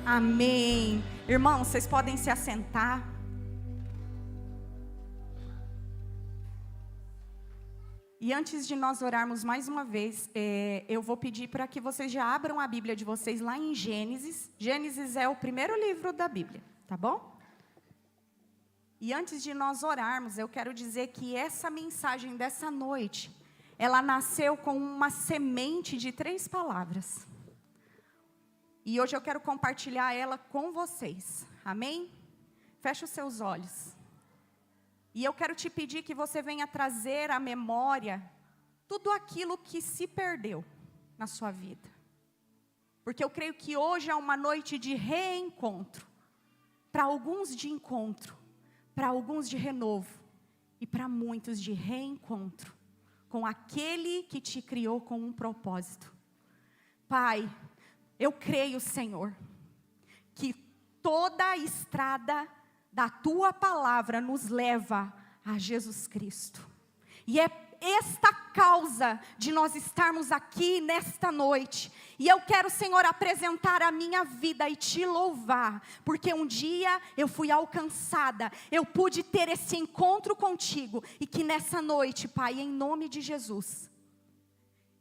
Amém. Irmãos, vocês podem se assentar. E antes de nós orarmos mais uma vez, eu vou pedir para que vocês já abram a Bíblia de vocês lá em Gênesis. Gênesis é o primeiro livro da Bíblia, tá bom? E antes de nós orarmos, eu quero dizer que essa mensagem dessa noite, ela nasceu com uma semente de 3 palavras. E hoje eu quero compartilhar ela com vocês, amém? Feche os seus olhos. E eu quero te pedir que você venha trazer à memória tudo aquilo que se perdeu na sua vida. Porque eu creio que hoje é uma noite de reencontro. Para alguns de encontro, para alguns de renovo e para muitos de reencontro com aquele que te criou com um propósito. Pai, eu creio, Senhor, que toda a estrada da Tua palavra nos leva a Jesus Cristo. E é esta causa de nós estarmos aqui nesta noite. E eu quero, Senhor, apresentar a minha vida e Te louvar. Porque um dia eu fui alcançada, eu pude ter esse encontro contigo. E que nessa noite, Pai, em nome de Jesus,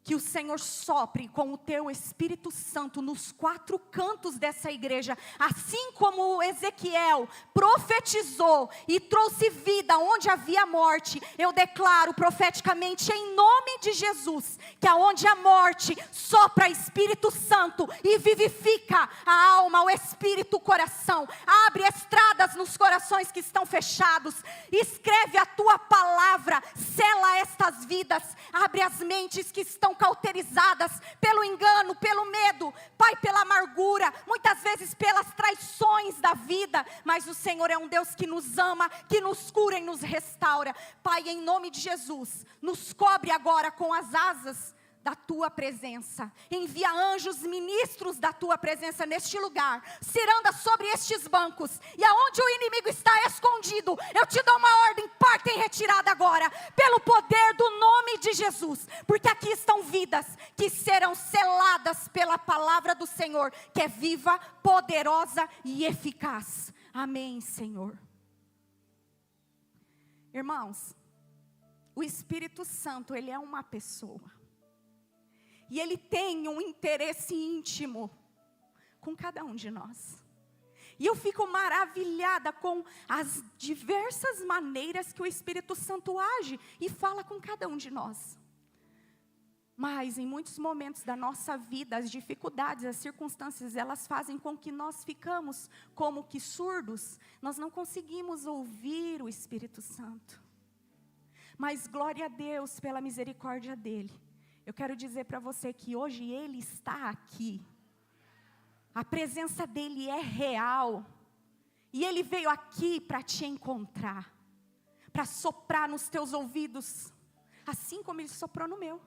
que o Senhor sopre com o Teu Espírito Santo nos 4 cantos dessa igreja. Assim como Ezequiel profetizou e trouxe vida onde havia morte. Eu declaro profeticamente em nome de Jesus, que aonde há morte, sopra Espírito Santo e vivifica a alma, o espírito, o coração. Abre estradas nos corações que estão fechados. Escreve a Tua palavra, sela estas vidas. Abre as mentes que estão cauterizadas pelo engano, pelo medo, Pai, pela amargura, muitas vezes pelas traições da vida, mas o Senhor é um Deus que nos ama, que nos cura e nos restaura. Pai, em nome de Jesus, nos cobre agora com as asas da Tua presença. Envia anjos ministros da Tua presença neste lugar. Ciranda sobre estes bancos. E aonde o inimigo está escondido, eu Te dou uma ordem, parta em retirada agora. Pelo poder do nome de Jesus. Porque aqui estão vidas que serão seladas pela palavra do Senhor. Que é viva, poderosa e eficaz. Amém, Senhor. Irmãos, o Espírito Santo, Ele é uma pessoa. E Ele tem um interesse íntimo com cada um de nós. E eu fico maravilhada com as diversas maneiras que o Espírito Santo age e fala com cada um de nós. Mas em muitos momentos da nossa vida, as dificuldades, as circunstâncias, elas fazem com que nós ficamos como que surdos. Nós não conseguimos ouvir o Espírito Santo. Mas glória a Deus pela misericórdia dEle. Eu quero dizer para você que hoje Ele está aqui. A presença dEle é real. E Ele veio aqui para te encontrar. Para soprar nos teus ouvidos. Assim como Ele soprou no meu.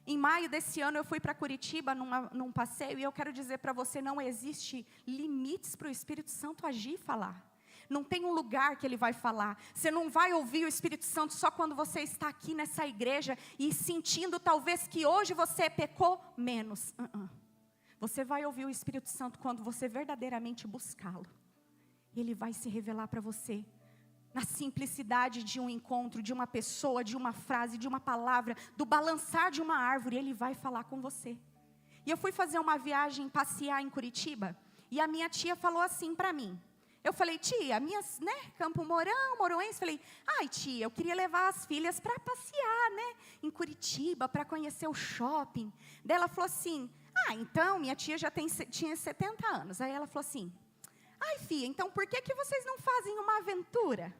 Em maio desse ano eu fui para Curitiba num passeio. E eu quero dizer para você, não existe limites para o Espírito Santo agir e falar. Não tem um lugar que Ele vai falar. Você não vai ouvir o Espírito Santo só quando você está aqui nessa igreja e sentindo talvez que hoje você pecou menos. Você vai ouvir o Espírito Santo quando você verdadeiramente buscá-lo. Ele vai se revelar para você na simplicidade de um encontro, de uma pessoa, de uma frase, de uma palavra, do balançar de uma árvore. Ele vai falar com você. E eu fui fazer uma viagem, passear em Curitiba, e a minha tia falou assim para mim. Eu falei, tia, Campo Mourão, Moroense, falei, ai tia, eu queria levar as filhas para passear, em Curitiba, para conhecer o shopping. Daí ela falou assim, então, minha tia já tinha 70 anos. Aí ela falou assim, ai filha, então por que vocês não fazem uma aventura?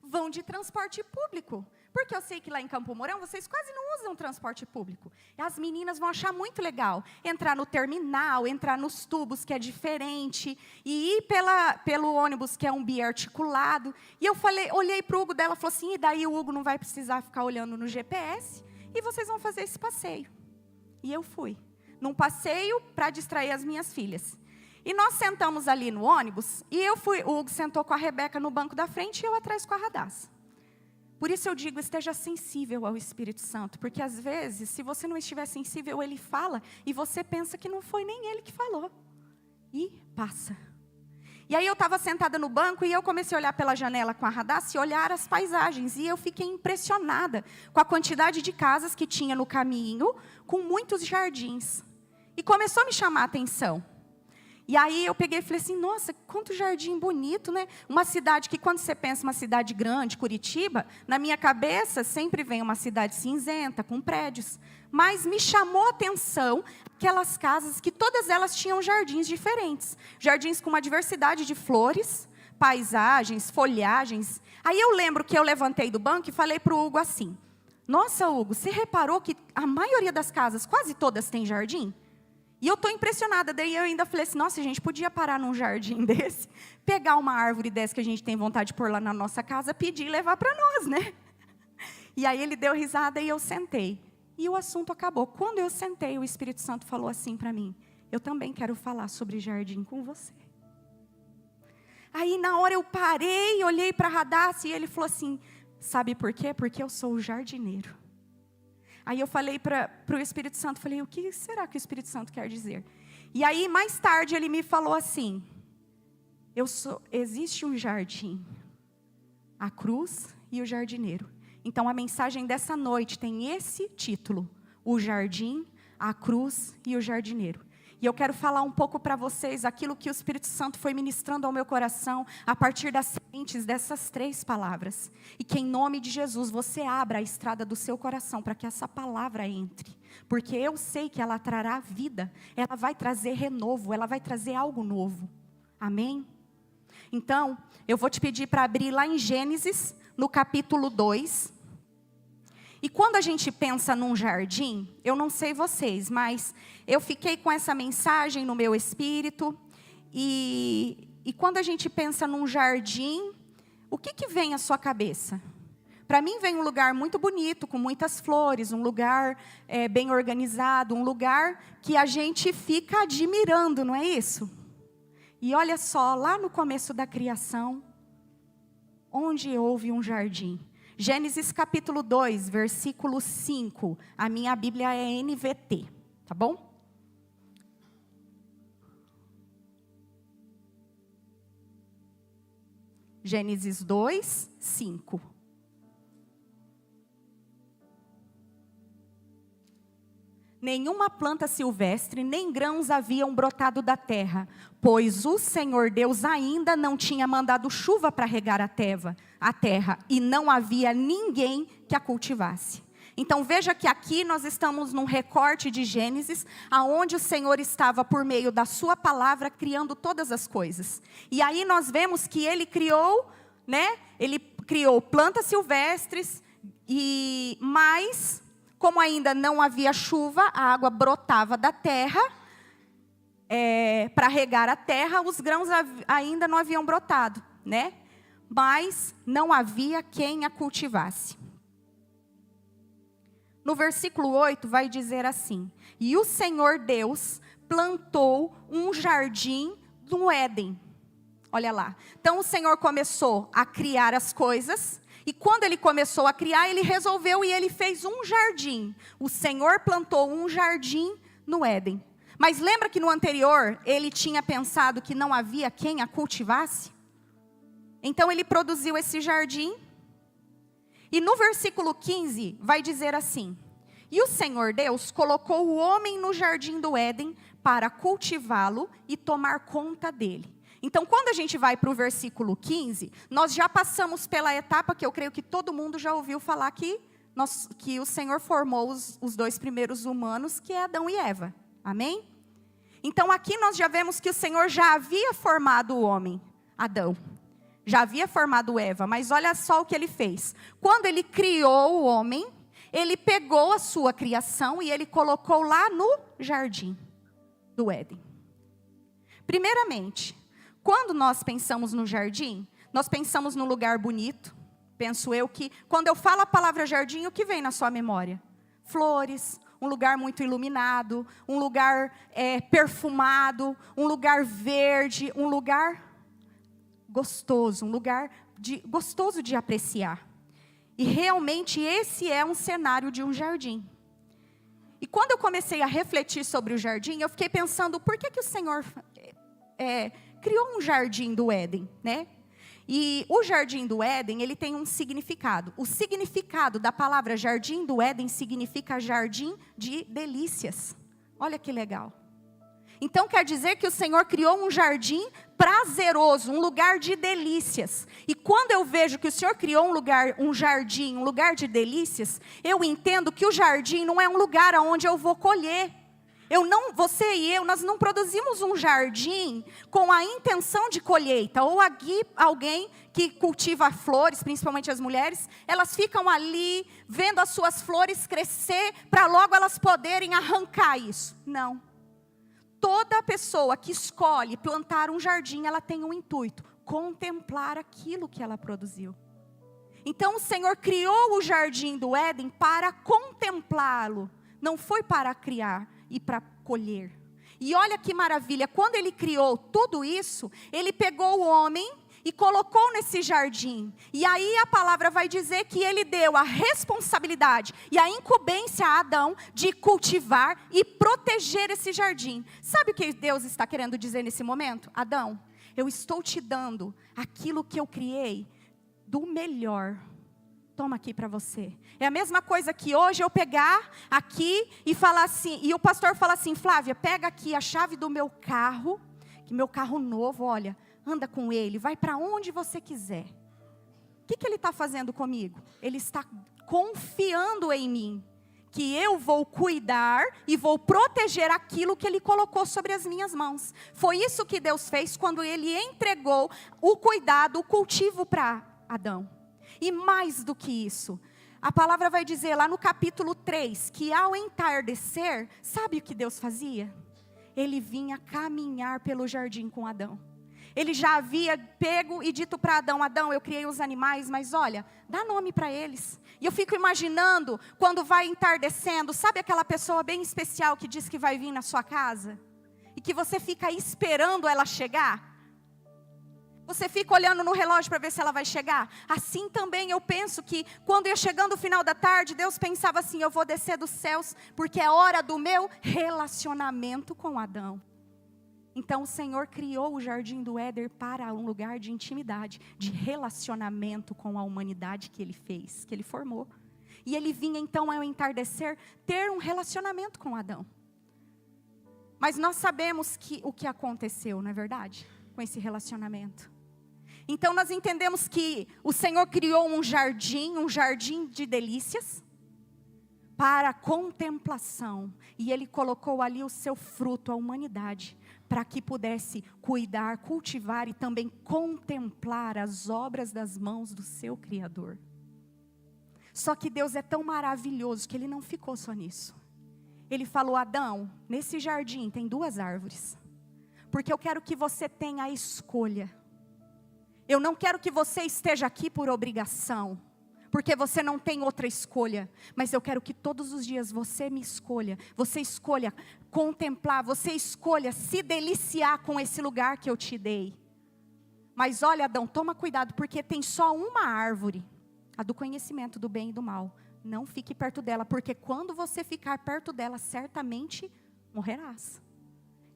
Vão de transporte público. Porque eu sei que lá em Campo Mourão, vocês quase não usam transporte público. E as meninas vão achar muito legal entrar no terminal, entrar nos tubos, que é diferente, e ir pelo ônibus, que é um biarticulado. E eu olhei para o Hugo dela e falei assim, e daí o Hugo não vai precisar ficar olhando no GPS, e vocês vão fazer esse passeio. E eu fui, num passeio para distrair as minhas filhas. E nós sentamos ali no ônibus, e o Hugo sentou com a Rebeca no banco da frente, e eu atrás com a Radassa. Por isso eu digo, esteja sensível ao Espírito Santo. Porque às vezes, se você não estiver sensível, Ele fala. E você pensa que não foi nem Ele que falou. e passa. E aí eu estava sentada no banco e eu comecei a olhar pela janela com a Radassa e olhar as paisagens. E eu fiquei impressionada com a quantidade de casas que tinha no caminho, com muitos jardins. E começou a me chamar a atenção. E aí eu peguei e falei assim, nossa, quanto jardim bonito, né? Uma cidade que quando você pensa uma cidade grande, Curitiba, na minha cabeça sempre vem uma cidade cinzenta, com prédios. Mas me chamou a atenção aquelas casas que todas elas tinham jardins diferentes. Jardins com uma diversidade de flores, paisagens, folhagens. Aí eu lembro que eu levantei do banco e falei para o Hugo assim, nossa, Hugo, você reparou que a maioria das casas, quase todas têm jardim? E eu estou impressionada, daí eu ainda falei assim, nossa, a gente podia parar num jardim desse, pegar uma árvore dessa que a gente tem vontade de pôr lá na nossa casa, pedir e levar para nós, né? E aí ele deu risada e eu sentei. E o assunto acabou. Quando eu sentei, o Espírito Santo falou assim para mim, eu também quero falar sobre jardim com você. Aí na hora eu parei, olhei para a Radassa e ele falou assim, sabe por quê? Porque eu sou o jardineiro. Aí eu falei para o Espírito Santo, falei, o que será que o Espírito Santo quer dizer? E aí, mais tarde, ele me falou assim, existe um jardim, a cruz e o jardineiro. Então, a mensagem dessa noite tem esse título, o jardim, a cruz e o jardineiro. E eu quero falar um pouco para vocês aquilo que o Espírito Santo foi ministrando ao meu coração a partir das sementes dessas 3 palavras. E que em nome de Jesus você abra a estrada do seu coração para que essa palavra entre. Porque eu sei que ela trará vida, ela vai trazer renovo, ela vai trazer algo novo. Amém? Então, eu vou te pedir para abrir lá em Gênesis, no capítulo 2. E quando a gente pensa num jardim, eu não sei vocês, mas eu fiquei com essa mensagem no meu espírito. E quando a gente pensa num jardim, o que vem à sua cabeça? Para mim vem um lugar muito bonito, com muitas flores, um lugar bem organizado, um lugar que a gente fica admirando, não é isso? E olha só, lá no começo da criação, onde houve um jardim. Gênesis capítulo 2, versículo 5. A minha Bíblia é NVT, tá bom? Gênesis 2, 5. Nenhuma planta silvestre, nem grãos haviam brotado da terra, pois o Senhor Deus ainda não tinha mandado chuva para regar a terra, e não havia ninguém que a cultivasse. Então veja que aqui nós estamos num recorte de Gênesis, aonde o Senhor estava por meio da sua palavra criando todas as coisas. E aí nós vemos que ele criou, ele criou plantas silvestres, mas como ainda não havia chuva, a água brotava da terra, para regar a terra, os grãos ainda não haviam brotado, mas não havia quem a cultivasse. No versículo 8 vai dizer assim, e o Senhor Deus plantou um jardim no Éden. Olha lá, então o Senhor começou a criar as coisas, e quando ele começou a criar, ele resolveu e ele fez um jardim. O Senhor plantou um jardim no Éden. Mas lembra que no anterior, ele tinha pensado que não havia quem a cultivasse? Então ele produziu esse jardim. E no versículo 15, vai dizer assim, e o Senhor Deus colocou o homem no jardim do Éden para cultivá-lo e tomar conta dele. Então, quando a gente vai para o versículo 15, nós já passamos pela etapa que eu creio que todo mundo já ouviu falar que o Senhor formou os 2 primeiros humanos, que é Adão e Eva. Amém? Então, aqui nós já vemos que o Senhor já havia formado o homem, Adão. Já havia formado Eva, mas olha só o que ele fez. Quando ele criou o homem, ele pegou a sua criação e ele colocou lá no jardim do Éden. Primeiramente, quando nós pensamos no jardim, nós pensamos num lugar bonito. Penso eu que, quando eu falo a palavra jardim, o que vem na sua memória? Flores, um lugar muito iluminado, um lugar perfumado, um lugar verde, um lugar gostoso, um lugar gostoso de apreciar. E realmente esse é um cenário de um jardim. E quando eu comecei a refletir sobre o jardim, eu fiquei pensando, por que o Senhor criou um jardim do Éden, né? E o jardim do Éden, ele tem um significado. O significado da palavra jardim do Éden significa jardim de delícias. Olha que legal. Então quer dizer que o Senhor criou um jardim prazeroso, um lugar de delícias. E quando eu vejo que o Senhor criou um jardim, um lugar de delícias, eu entendo que o jardim não é um lugar onde eu vou colher. Você e eu, nós não produzimos um jardim com a intenção de colheita. Ou aqui, alguém que cultiva flores, principalmente as mulheres, elas ficam ali vendo as suas flores crescer para logo elas poderem arrancar isso. Não. Toda pessoa que escolhe plantar um jardim, ela tem um intuito: contemplar aquilo que ela produziu. Então o Senhor criou o jardim do Éden para contemplá-lo, não foi para criar e para colher. E olha que maravilha, quando ele criou tudo isso, ele pegou o homem e colocou nesse jardim. E aí a palavra vai dizer que ele deu a responsabilidade e a incumbência a Adão de cultivar e proteger esse jardim. Sabe o que Deus está querendo dizer nesse momento? Adão, eu estou te dando aquilo que eu criei do melhor. Toma aqui para você. É a mesma coisa que hoje eu pegar aqui e falar assim, e o pastor fala assim: Flávia, pega aqui a chave do meu carro, que meu carro novo, olha, anda com ele, vai para onde você quiser. O que ele está fazendo comigo? Ele está confiando em mim, que eu vou cuidar e vou proteger aquilo que ele colocou sobre as minhas mãos. Foi isso que Deus fez quando ele entregou o cuidado, o cultivo para Adão. E mais do que isso, a palavra vai dizer lá no capítulo 3, que ao entardecer, sabe o que Deus fazia? Ele vinha caminhar pelo jardim com Adão. Ele já havia pego e dito para Adão: Adão, eu criei os animais, mas olha, dá nome para eles. E eu fico imaginando, quando vai entardecendo, sabe aquela pessoa bem especial que diz que vai vir na sua casa? E que você fica esperando ela chegar? Você fica olhando no relógio para ver se ela vai chegar? Assim também eu penso que quando ia chegando o final da tarde, Deus pensava assim: eu vou descer dos céus, porque é hora do meu relacionamento com Adão. Então o Senhor criou o jardim do Éden para um lugar de intimidade, de relacionamento com a humanidade que Ele fez, que Ele formou. E Ele vinha então ao entardecer ter um relacionamento com Adão. Mas nós sabemos o que aconteceu, não é verdade? Com esse relacionamento. Então nós entendemos que o Senhor criou um jardim de delícias, para contemplação. E Ele colocou ali o seu fruto, a humanidade, para que pudesse cuidar, cultivar e também contemplar as obras das mãos do seu Criador. Só que Deus é tão maravilhoso que Ele não ficou só nisso. Ele falou: Adão, nesse jardim tem 2 árvores, porque eu quero que você tenha a escolha. Eu não quero que você esteja aqui por obrigação, porque você não tem outra escolha. Mas eu quero que todos os dias você me escolha. Você escolha contemplar, você escolha se deliciar com esse lugar que eu te dei. Mas olha, Adão, toma cuidado, porque tem só uma árvore, a do conhecimento do bem e do mal. Não fique perto dela, porque quando você ficar perto dela, certamente morrerás.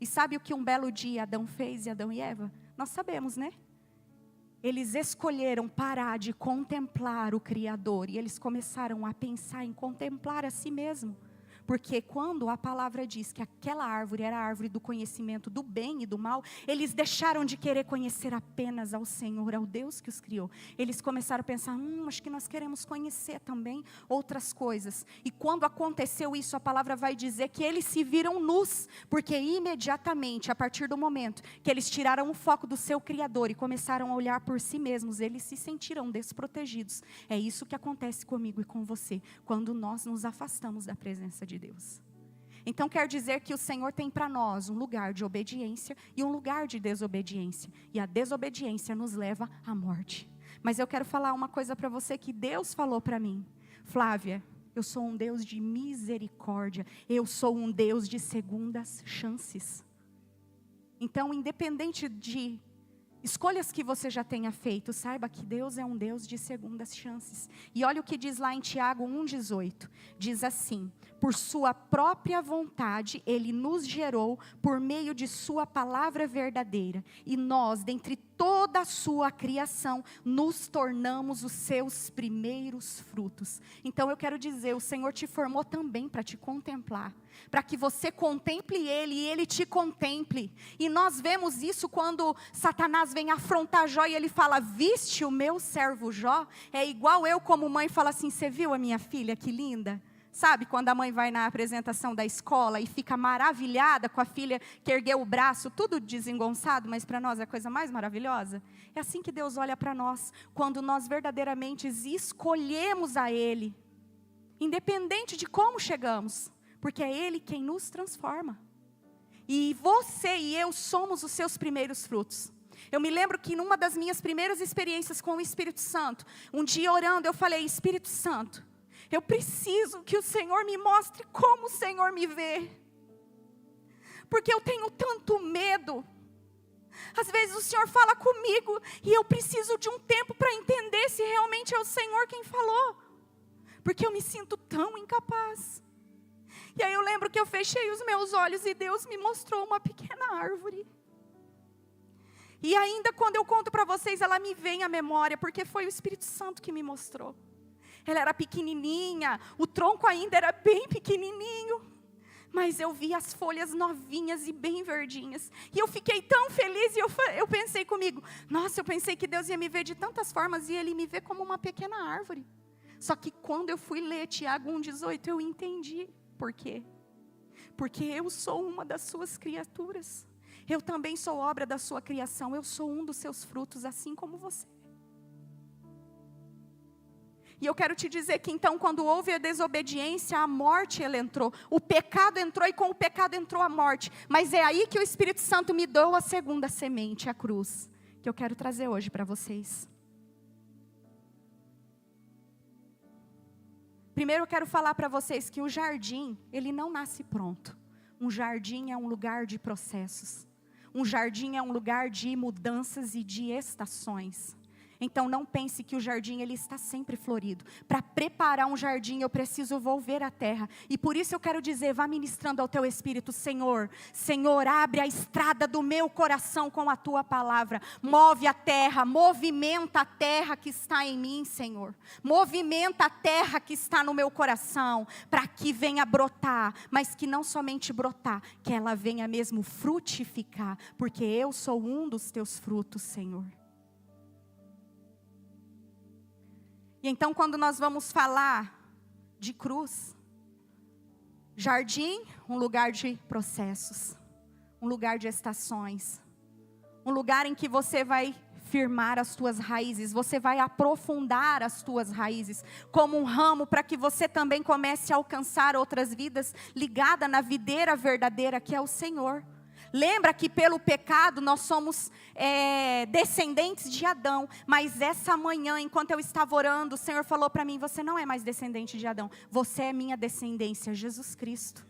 E sabe o que um belo dia Adão fez, e Adão e Eva? Nós sabemos, né? Eles escolheram parar de contemplar o Criador. E eles começaram a pensar em contemplar a si mesmo. Porque quando a palavra diz que aquela árvore era a árvore do conhecimento do bem e do mal, eles deixaram de querer conhecer apenas ao Senhor, ao Deus que os criou. Eles começaram a pensar: acho que nós queremos conhecer também outras coisas. E quando aconteceu isso, a palavra vai dizer que eles se viram nus. Porque imediatamente, a partir do momento que eles tiraram o foco do seu Criador e começaram a olhar por si mesmos, eles se sentiram desprotegidos. É isso que acontece comigo e com você, quando nós nos afastamos da presença de Deus. Então quer dizer que o Senhor tem para nós um lugar de obediência e um lugar de desobediência. E a desobediência nos leva à morte. Mas eu quero falar uma coisa para você que Deus falou para mim: Flávia, eu sou um Deus de misericórdia. Eu sou um Deus de segundas chances. Então, independente de escolhas que você já tenha feito, saiba que Deus é um Deus de segundas chances. E olha o que diz lá em Tiago 1,18. Diz assim: por sua própria vontade, Ele nos gerou por meio de sua palavra verdadeira. E nós, dentre toda a sua criação, nos tornamos os seus primeiros frutos. Então eu quero dizer, o Senhor te formou também para te contemplar. Para que você contemple Ele e Ele te contemple. E nós vemos isso quando Satanás vem afrontar Jó e ele fala, viste o meu servo Jó? É igual eu como mãe falo assim, você viu a minha filha, que linda? Sabe, quando a mãe vai na apresentação da escola e fica maravilhada com a filha que ergueu o braço, tudo desengonçado, mas para nós é a coisa mais maravilhosa. É assim que Deus olha para nós, quando nós verdadeiramente escolhemos a Ele, independente de como chegamos, porque é Ele quem nos transforma. E você e eu somos os seus primeiros frutos. Eu me lembro que numa das minhas primeiras experiências com o Espírito Santo, um dia orando eu falei, Espírito Santo, eu preciso que o Senhor me mostre como o Senhor me vê. Porque eu tenho tanto medo. Às vezes o Senhor fala comigo e eu preciso de um tempo para entender se realmente é o Senhor quem falou. Porque eu me sinto tão incapaz. E aí eu lembro que eu fechei os meus olhos e Deus me mostrou uma pequena árvore. E ainda quando eu conto para vocês, ela me vem à memória, porque foi o Espírito Santo que me mostrou. Ela era pequenininha, o tronco ainda era bem pequenininho, mas eu vi as folhas novinhas e bem verdinhas. E eu fiquei tão feliz e eu pensei comigo, nossa, eu pensei que Deus ia me ver de tantas formas e Ele me vê como uma pequena árvore. Só que quando eu fui ler Tiago 1,18, eu entendi por quê. Porque eu sou uma das suas criaturas. Eu também sou obra da sua criação, eu sou um dos seus frutos, assim como você. E eu quero te dizer que então quando houve a desobediência, a morte ela entrou. O pecado entrou e com o pecado entrou a morte. Mas é aí que o Espírito Santo me deu a segunda semente, a cruz. Que eu quero trazer hoje para vocês. Primeiro eu quero falar para vocês que o jardim, ele não nasce pronto. Um jardim é um lugar de processos. Um jardim é um lugar de mudanças e de estações. Então não pense que o jardim ele está sempre florido. Para preparar um jardim eu preciso volver à terra. E por isso eu quero dizer, vá ministrando ao teu espírito, Senhor, abre a estrada do meu coração com a tua palavra. Move a terra, movimenta a terra que está em mim, Senhor. Movimenta a terra que está no meu coração, para que venha brotar, mas que não somente brotar, que ela venha mesmo frutificar, porque eu sou um dos teus frutos, Senhor. E então quando nós vamos falar de cruz, jardim, um lugar de processos, um lugar de estações, um lugar em que você vai firmar as tuas raízes, você vai aprofundar as tuas raízes, como um ramo para que você também comece a alcançar outras vidas, ligada na videira verdadeira que é o Senhor. Lembra que pelo pecado nós somos descendentes de Adão. Mas essa manhã, enquanto eu estava orando, o Senhor falou para mim, você não é mais descendente de Adão. Você é minha descendência, Jesus Cristo.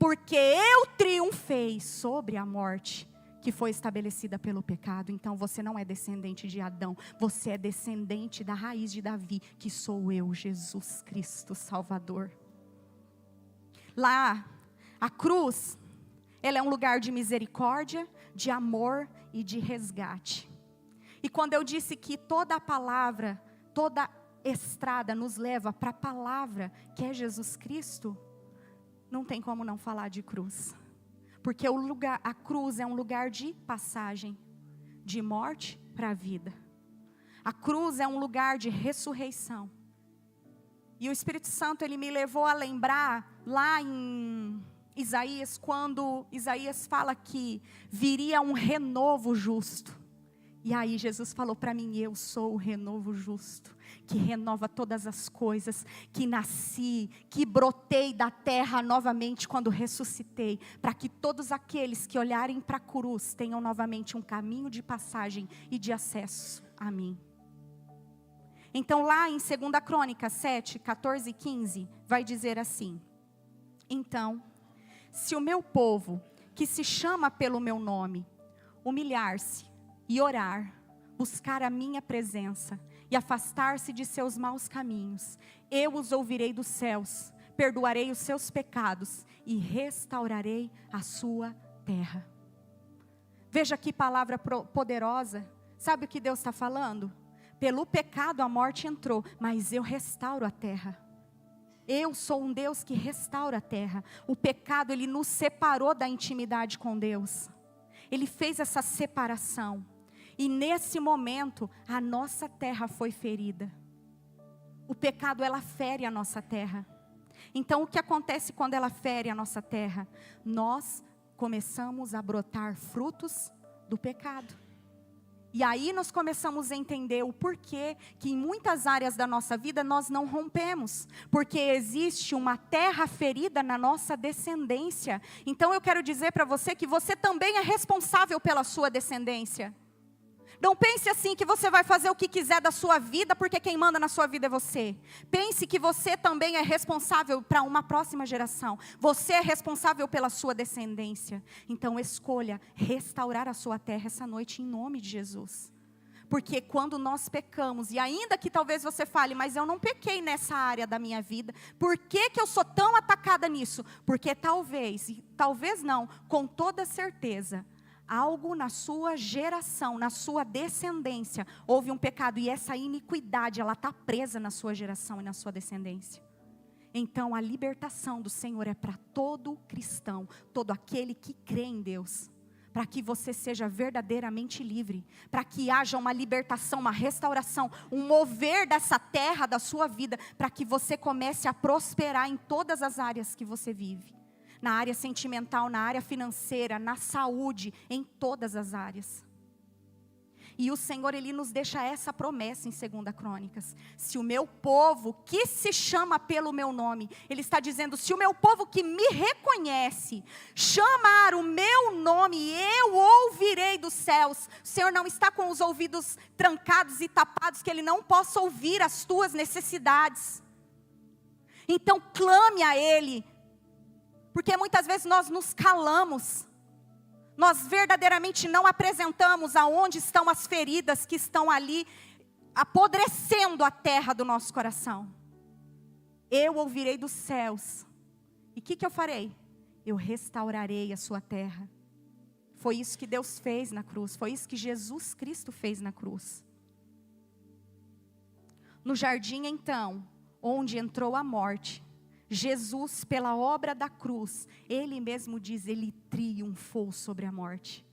Porque eu triunfei sobre a morte que foi estabelecida pelo pecado. Então você não é descendente de Adão. Você é descendente da raiz de Davi, que sou eu, Jesus Cristo, Salvador. Lá, a cruz, ela é um lugar de misericórdia, de amor e de resgate. E quando eu disse que toda a palavra, toda estrada nos leva para a palavra que é Jesus Cristo, não tem como não falar de cruz. Porque a cruz é um lugar de passagem, de morte para a vida. A cruz é um lugar de ressurreição. E o Espírito Santo ele me levou a lembrar lá em Isaías, quando Isaías fala que viria um renovo justo. E aí Jesus falou para mim, eu sou o renovo justo, que renova todas as coisas, que nasci, que brotei da terra novamente quando ressuscitei, para que todos aqueles que olharem para a cruz tenham novamente um caminho de passagem e de acesso a mim. Então lá em 2 Crônicas 7, 14 e 15, vai dizer assim, então, se o meu povo, que se chama pelo meu nome, humilhar-se e orar, buscar a minha presença e afastar-se de seus maus caminhos, eu os ouvirei dos céus, perdoarei os seus pecados e restaurarei a sua terra. Veja que palavra poderosa. Sabe o que Deus está falando? Pelo pecado a morte entrou, mas eu restauro a terra. Eu sou um Deus que restaura a terra. O pecado, ele nos separou da intimidade com Deus. Ele fez essa separação. E nesse momento, a nossa terra foi ferida. O pecado, ela fere a nossa terra. Então, o que acontece quando ela fere a nossa terra? Nós começamos a brotar frutos do pecado. E aí nós começamos a entender o porquê que em muitas áreas da nossa vida nós não rompemos. Porque existe uma terra ferida na nossa descendência. Então eu quero dizer para você que você também é responsável pela sua descendência. Não pense assim que você vai fazer o que quiser da sua vida, porque quem manda na sua vida é você. Pense que você também é responsável para uma próxima geração. Você é responsável pela sua descendência. Então escolha restaurar a sua terra essa noite em nome de Jesus. Porque quando nós pecamos, e ainda que talvez você fale, mas eu não pequei nessa área da minha vida, por que eu sou tão atacada nisso? Porque talvez, e talvez não, com toda certeza, algo na sua geração, na sua descendência, houve um pecado e essa iniquidade, ela está presa na sua geração e na sua descendência. Então a libertação do Senhor é para todo cristão, todo aquele que crê em Deus, para que você seja verdadeiramente livre, para que haja uma libertação, uma restauração, um mover dessa terra da sua vida, para que você comece a prosperar em todas as áreas que você vive. Na área sentimental, na área financeira, na saúde, em todas as áreas. E o Senhor, Ele nos deixa essa promessa em 2 Crônicas. Se o meu povo, que se chama pelo meu nome, Ele está dizendo, se o meu povo que me reconhece, chamar o meu nome, eu ouvirei dos céus. O Senhor não está com os ouvidos trancados e tapados, que Ele não possa ouvir as tuas necessidades. Então clame a Ele. Porque muitas vezes nós nos calamos, nós verdadeiramente não apresentamos aonde estão as feridas que estão ali, apodrecendo a terra do nosso coração. Eu ouvirei dos céus, e o que eu farei? Eu restaurarei a sua terra. Foi isso que Deus fez na cruz, foi isso que Jesus Cristo fez na cruz. No jardim então, onde entrou a morte, Jesus, pela obra da cruz, Ele mesmo diz, Ele triunfou sobre a morte.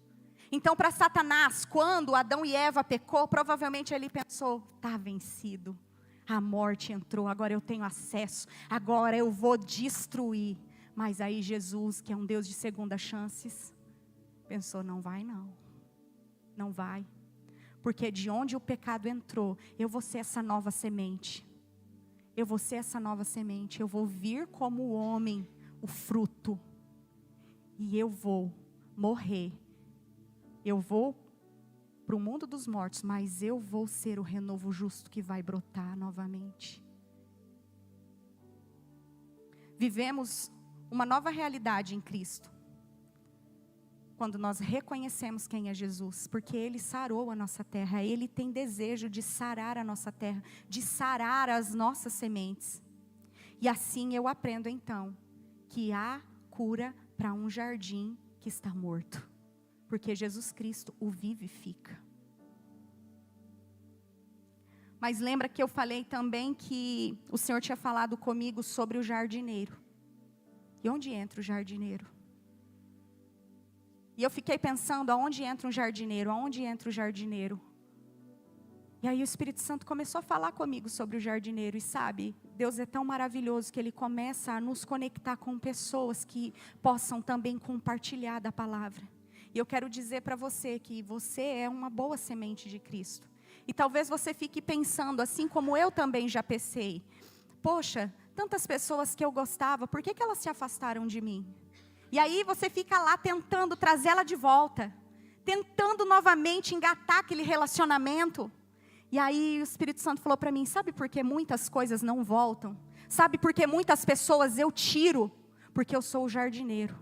Então para Satanás, quando Adão e Eva pecou, provavelmente ele pensou, está vencido. A morte entrou, agora eu tenho acesso, agora eu vou destruir. Mas aí Jesus, que é um Deus de segunda chances, pensou, não vai não. Não vai. Porque de onde o pecado entrou, eu vou ser essa nova semente. Eu vou ser essa nova semente, eu vou vir como o homem, o fruto. E eu vou morrer. Eu vou para o mundo dos mortos, mas eu vou ser o renovo justo que vai brotar novamente. Vivemos uma nova realidade em Cristo. Quando nós reconhecemos quem é Jesus, porque Ele sarou a nossa terra, Ele tem desejo de sarar a nossa terra, de sarar as nossas sementes. E assim eu aprendo então, que há cura para um jardim que está morto, porque Jesus Cristo o vivifica. Mas lembra que eu falei também que o Senhor tinha falado comigo sobre o jardineiro. E onde entra o jardineiro? E eu fiquei pensando, aonde entra um jardineiro? Aonde entra o jardineiro? E aí o Espírito Santo começou a falar comigo sobre o jardineiro. E sabe, Deus é tão maravilhoso que Ele começa a nos conectar com pessoas que possam também compartilhar da palavra. E eu quero dizer para você que você é uma boa semente de Cristo. E talvez você fique pensando, assim como eu também já pensei. Poxa, tantas pessoas que eu gostava, por que elas se afastaram de mim? E aí você fica lá tentando trazê-la de volta. Tentando novamente engatar aquele relacionamento. E aí o Espírito Santo falou para mim, sabe por que muitas coisas não voltam? Sabe por que muitas pessoas eu tiro? Porque eu sou o jardineiro.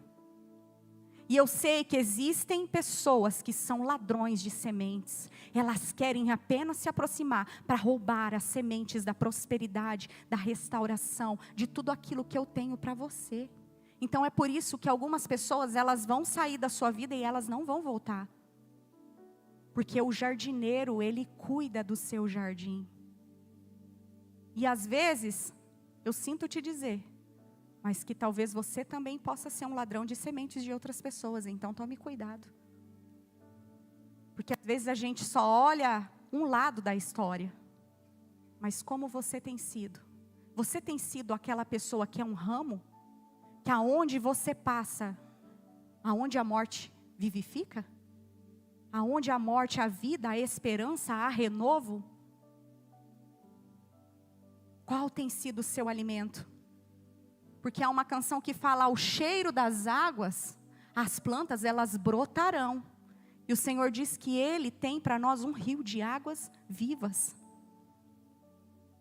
E eu sei que existem pessoas que são ladrões de sementes. Elas querem apenas se aproximar para roubar as sementes da prosperidade, da restauração, de tudo aquilo que eu tenho para você. Então é por isso que algumas pessoas, elas vão sair da sua vida e elas não vão voltar. Porque o jardineiro, ele cuida do seu jardim. E às vezes, eu sinto te dizer, mas que talvez você também possa ser um ladrão de sementes de outras pessoas, então tome cuidado. Porque às vezes a gente só olha um lado da história, mas como você tem sido? Você tem sido aquela pessoa que é um ramo, que aonde você passa, aonde a morte vivifica? Aonde a morte, a vida, a esperança, há renovo? Qual tem sido o seu alimento? Porque há uma canção que fala, ao cheiro das águas, as plantas elas brotarão. E o Senhor diz que Ele tem para nós um rio de águas vivas.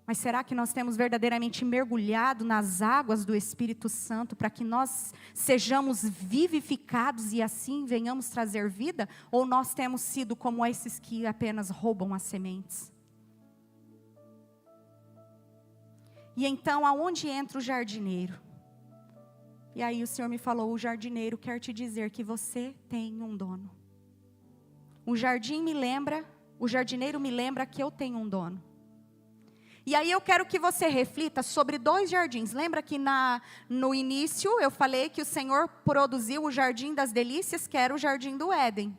Mas será que nós temos verdadeiramente mergulhado nas águas do Espírito Santo para que nós sejamos vivificados e assim venhamos trazer vida? Ou nós temos sido como esses que apenas roubam as sementes? E então, aonde entra o jardineiro? E aí o Senhor me falou, o jardineiro quer te dizer que você tem um dono. O jardineiro me lembra que eu tenho um dono. E aí eu quero que você reflita sobre 2 jardins. Lembra que no início eu falei que o Senhor produziu o jardim das delícias, que era o jardim do Éden.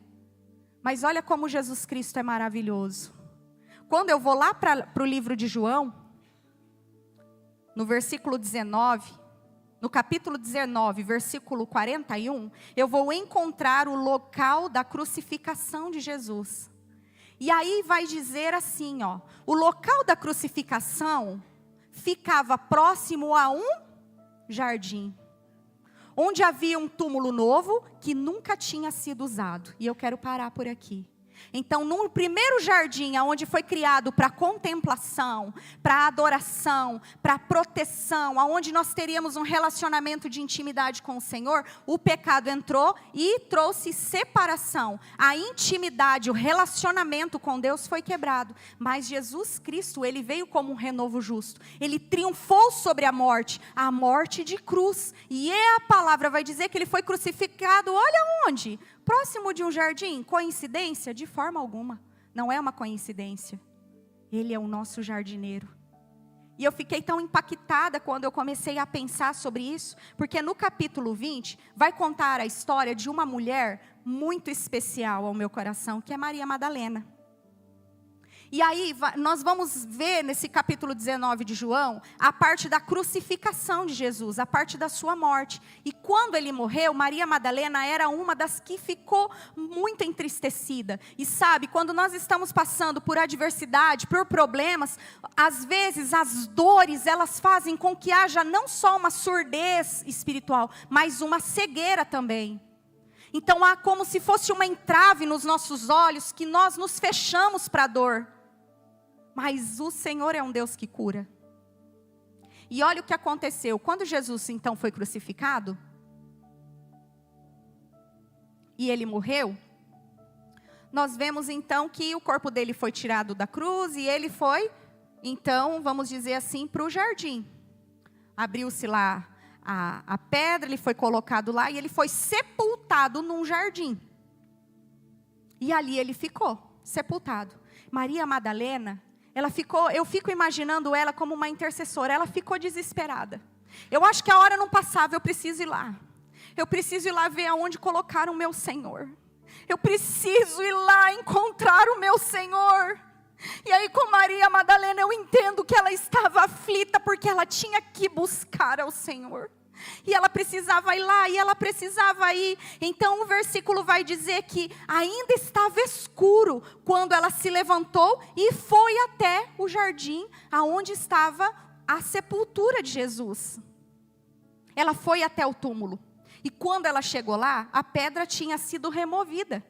Mas olha como Jesus Cristo é maravilhoso. Quando eu vou lá para o livro de João, no versículo 19... No capítulo 19, versículo 41, eu vou encontrar o local da crucificação de Jesus. E aí vai dizer assim, ó, o local da crucificação ficava próximo a um jardim, onde havia um túmulo novo que nunca tinha sido usado. E eu quero parar por aqui. Então, no primeiro jardim, onde foi criado para contemplação, para adoração, para proteção, onde nós teríamos um relacionamento de intimidade com o Senhor, o pecado entrou e trouxe separação. A intimidade, o relacionamento com Deus foi quebrado. Mas Jesus Cristo, Ele veio como um renovo justo. Ele triunfou sobre a morte de cruz. E a palavra vai dizer que Ele foi crucificado, olha onde? Próximo de um jardim. Coincidência? De forma alguma. Não é uma coincidência. Ele é o nosso jardineiro. E eu fiquei tão impactada quando eu comecei a pensar sobre isso, porque no capítulo 20 vai contar a história de uma mulher muito especial ao meu coração, que é Maria Madalena. E aí nós vamos ver nesse capítulo 19 de João, a parte da crucificação de Jesus, a parte da sua morte. E quando ele morreu, Maria Madalena era uma das que ficou muito entristecida. E sabe, quando nós estamos passando por adversidade, por problemas, às vezes as dores, elas fazem com que haja não só uma surdez espiritual, mas uma cegueira também. Então há como se fosse uma entrave nos nossos olhos, que nós nos fechamos para a dor. Mas o Senhor é um Deus que cura. E olha o que aconteceu. Quando Jesus então foi crucificado, e ele morreu, nós vemos então que o corpo dele foi tirado da cruz, e ele foi, então, vamos dizer assim, para o jardim. Abriu-se lá a pedra, ele foi colocado lá, e ele foi sepultado num jardim. E ali ele ficou, sepultado. Maria Madalena, eu fico imaginando ela como uma intercessora. Ela ficou desesperada. Eu acho que a hora não passava, eu preciso ir lá. Eu preciso ir lá ver aonde colocaram o meu Senhor. Eu preciso ir lá encontrar o meu Senhor. E aí com Maria Madalena eu entendo que ela estava aflita, porque ela tinha que buscar ao Senhor. E ela precisava ir lá, e ela precisava ir. Então o versículo vai dizer que ainda estava escuro quando ela se levantou e foi até o jardim aonde estava a sepultura de Jesus. Ela foi até o túmulo. E quando ela chegou lá, a pedra tinha sido removida.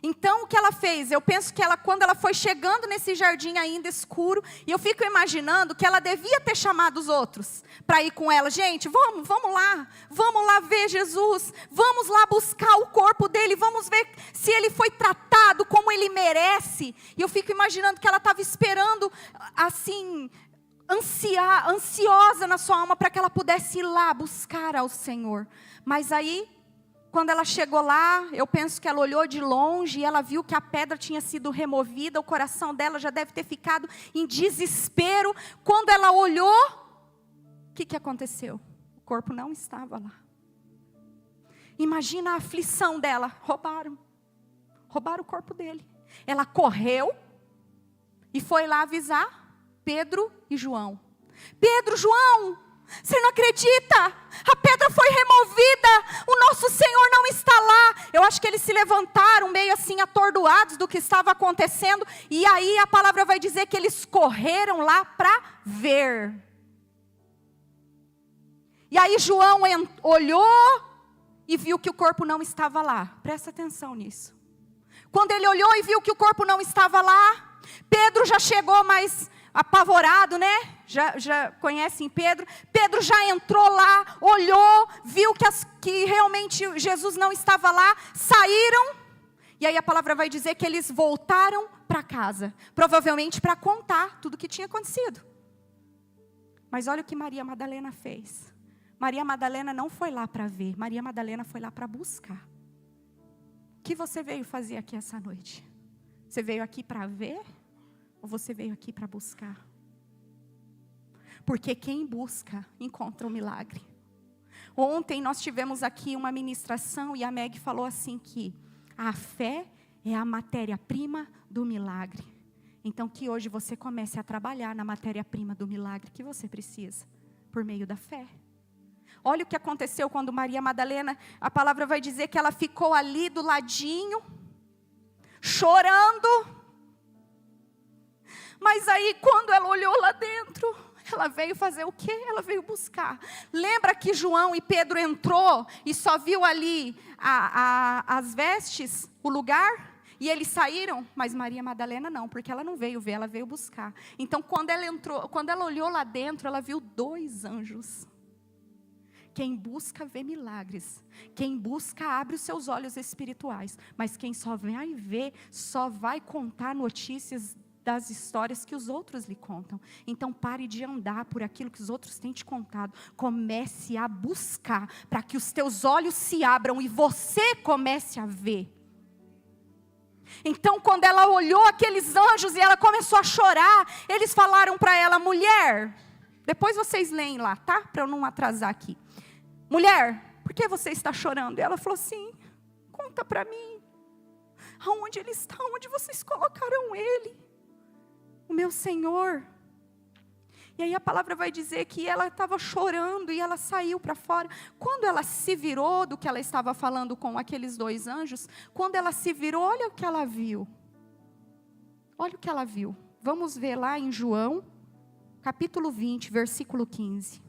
Então, o que ela fez? Eu penso que quando ela foi chegando nesse jardim ainda escuro, e eu fico imaginando que ela devia ter chamado os outros para ir com ela. Gente, vamos lá ver Jesus, vamos lá buscar o corpo dele, vamos ver se ele foi tratado como ele merece. E eu fico imaginando que ela estava esperando, assim, ansiosa na sua alma para que ela pudesse ir lá buscar ao Senhor. Mas aí, quando ela chegou lá, eu penso que ela olhou de longe e ela viu que a pedra tinha sido removida, o coração dela já deve ter ficado em desespero. Quando ela olhou, o que aconteceu? O corpo não estava lá. Imagina a aflição dela, roubaram o corpo dele. Ela correu e foi lá avisar Pedro e João. Pedro, João, você não acredita? A pedra foi removida, o nosso Senhor não está lá. Eu acho que eles se levantaram meio assim atordoados do que estava acontecendo. E aí a palavra vai dizer que eles correram lá para ver. E aí João olhou e viu que o corpo não estava lá. Presta atenção nisso. Quando ele olhou e viu que o corpo não estava lá, Pedro já chegou mais apavorado, né? Já conhecem Pedro. Pedro já entrou lá, olhou, viu que realmente Jesus não estava lá, saíram. E aí a palavra vai dizer que eles voltaram para casa, provavelmente para contar tudo o que tinha acontecido. Mas olha o que Maria Madalena fez. Maria Madalena não foi lá para ver, Maria Madalena foi lá para buscar. O que você veio fazer aqui essa noite? Você veio aqui para ver? Ou você veio aqui para buscar? Porque quem busca, encontra o milagre. Ontem nós tivemos aqui uma ministração e a Meg falou assim que a fé é a matéria-prima do milagre. Então que hoje você comece a trabalhar na matéria-prima do milagre que você precisa, por meio da fé. Olha o que aconteceu quando Maria Madalena, a palavra vai dizer que ela ficou ali do ladinho, chorando. Mas aí quando ela olhou lá dentro, ela veio fazer o quê? Ela veio buscar. Lembra que João e Pedro entrou e só viu ali as vestes, o lugar? E eles saíram? Mas Maria Madalena não, porque ela não veio ver, ela veio buscar. Então quando ela entrou, quando ela olhou lá dentro, ela viu 2 anjos. Quem busca vê milagres. Quem busca abre os seus olhos espirituais. Mas quem só vai ver, só vai contar notícias das histórias que os outros lhe contam. Então pare de andar por aquilo que os outros têm te contado. Comece a buscar para que os teus olhos se abram e você comece a ver. Então quando ela olhou aqueles anjos e ela começou a chorar, eles falaram para ela: mulher, depois vocês leem lá, tá? Para eu não atrasar aqui. Mulher, por que você está chorando? E ela falou assim: conta para mim, aonde ele está, onde vocês colocaram ele? O meu Senhor. E aí a palavra vai dizer que ela estava chorando e ela saiu para fora. Quando ela se virou do que ela estava falando com aqueles 2 anjos, quando ela se virou, olha o que ela viu. Olha o que ela viu. Vamos ver lá em João, capítulo 20, versículo 15.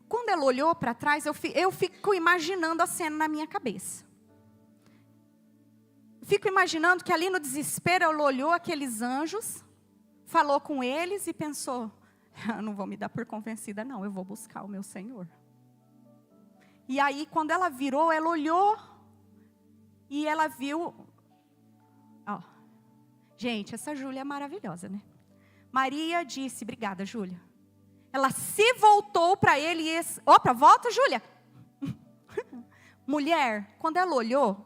Quando ela olhou para trás, eu fico imaginando a cena na minha cabeça. Fico imaginando que ali no desespero ela olhou aqueles anjos, falou com eles e pensou: não vou me dar por convencida não, eu vou buscar o meu Senhor. E aí quando ela virou, ela olhou e ela viu, ó, gente, essa Júlia é maravilhosa, né? Maria disse, obrigada Júlia. Ela se voltou para ele e... Opa, volta Júlia. Mulher, quando ela olhou,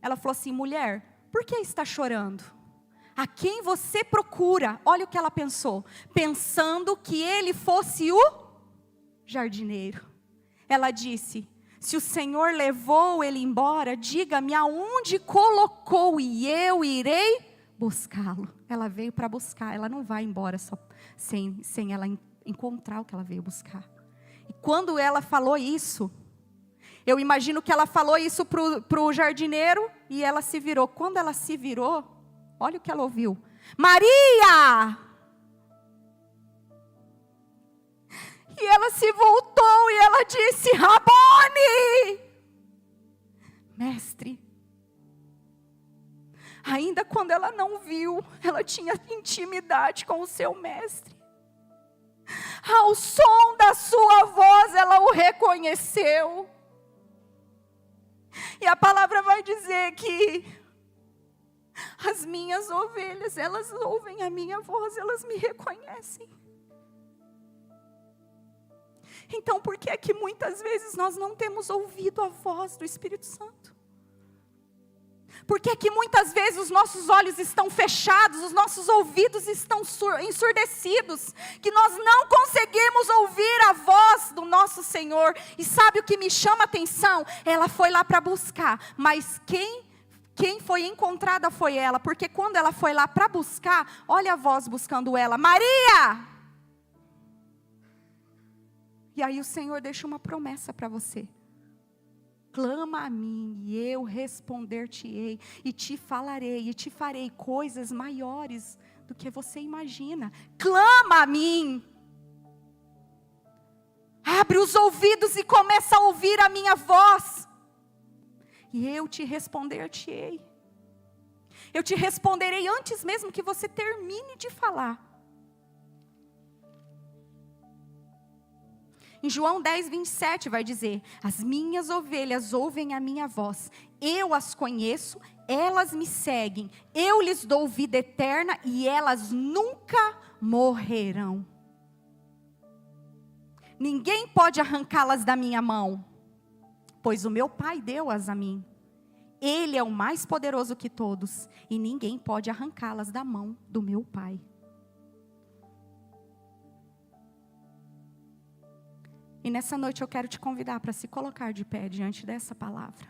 ela falou assim: mulher, por que está chorando? A quem você procura? Olha o que ela pensou. Pensando que ele fosse o jardineiro. Ela disse: se o Senhor levou ele embora, diga-me aonde colocou e eu irei buscá-lo. Ela veio para buscar, ela não vai embora só sem ela encontrar o que ela veio buscar. E quando ela falou isso, eu imagino que ela falou isso para o jardineiro e ela se virou. Quando ela se virou, olha o que ela ouviu: Maria! E ela se voltou e ela disse: Rabone! mestre. Ainda quando ela não viu, ela tinha intimidade com o seu mestre. Ao som da sua voz, ela o reconheceu. E a palavra vai dizer que as minhas ovelhas, elas ouvem a minha voz, elas me reconhecem. Então, por que é que muitas vezes nós não temos ouvido a voz do Espírito Santo? Por que é que muitas vezes os nossos olhos estão fechados, os nossos ouvidos estão ensurdecidos, que nós não conseguimos ouvir a voz do nosso Senhor? E sabe o que me chama a atenção? Ela foi lá para buscar, mas quem foi encontrada foi ela, porque quando ela foi lá para buscar, olha a voz buscando ela: Maria! E aí o Senhor deixa uma promessa para você: clama a mim e eu responder-te-ei, e te falarei, e te farei coisas maiores do que você imagina. Clama a mim. Abre os ouvidos e começa a ouvir a minha voz. E eu te responder-te-ei. Eu te responderei antes mesmo que você termine de falar. Em João 10, 27 vai dizer: as minhas ovelhas ouvem a minha voz, eu as conheço, elas me seguem, eu lhes dou vida eterna e elas nunca morrerão. Ninguém pode arrancá-las da minha mão, pois o meu Pai deu-as a mim. Ele é o mais poderoso que todos, e ninguém pode arrancá-las da mão do meu Pai. E nessa noite eu quero te convidar para se colocar de pé diante dessa palavra.